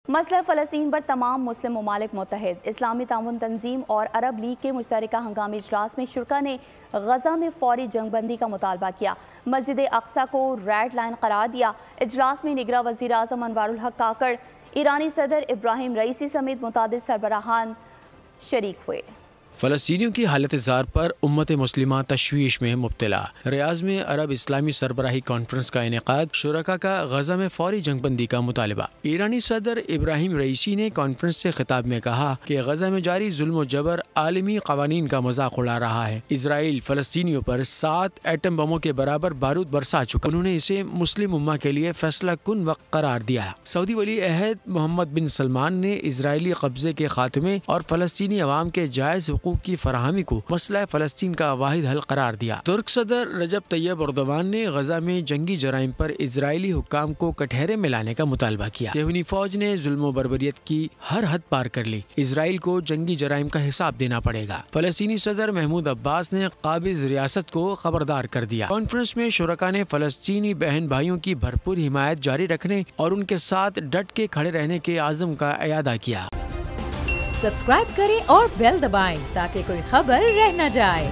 مسئلہ فلسطین پر تمام مسلم ممالک متحد۔ اسلامی تعاون تنظیم اور عرب لیگ کے مشترکہ ہنگامی اجلاس میں شرکاء نے غزہ میں فوری جنگ بندی کا مطالبہ کیا، مسجد اقصی کو ریڈ لائن قرار دیا۔ اجلاس میں نگراں وزیر اعظم انوار الحق کاکڑ، ایرانی صدر ابراہیم رئیسی سمیت متعدد سربراہان شریک ہوئے۔ فلسطینیوں کی حالت زار پر امت مسلمہ تشویش میں مبتلا۔ ریاض میں عرب اسلامی سربراہی کانفرنس کا انعقاد، شرکاء کا غزہ میں فوری جنگ بندی کا مطالبہ۔ ایرانی صدر ابراہیم رئیسی نے کانفرنس سے خطاب میں کہا کہ غزہ میں جاری ظلم و جبر عالمی قوانین کا مذاق اڑا رہا ہے۔ اسرائیل فلسطینیوں پر 7 ایٹم بموں کے برابر بارود برسا چکا۔ انہوں نے اسے مسلم امہ کے لیے فیصلہ کن وقت قرار دیا۔ سعودی ولی عہد محمد بن سلمان نے اسرائیلی قبضے کے خاتمے اور فلسطینی عوام کے جائز حقوق کی فراہمی کو مسئلہ فلسطین کا واحد حل قرار دیا۔ ترک صدر رجب طیب اردوان نے غزہ میں جنگی جرائم پر اسرائیلی حکام کو کٹہرے میں لانے کا مطالبہ کیا۔ صہیونی فوج نے ظلم و بربریت کی ہر حد پار کر لی، اسرائیل کو جنگی جرائم کا حساب دینا پڑے گا۔ فلسطینی صدر محمود عباس نے قابض ریاست کو خبردار کر دیا۔ کانفرنس میں شرکاء نے فلسطینی بہن بھائیوں کی بھرپور حمایت جاری رکھنے اور ان کے ساتھ ڈٹ کے کھڑے رہنے کے عزم کا اعادہ کیا۔ سبسکرائب کریں اور بیل دبائیں تاکہ کوئی خبر رہ نہ جائے۔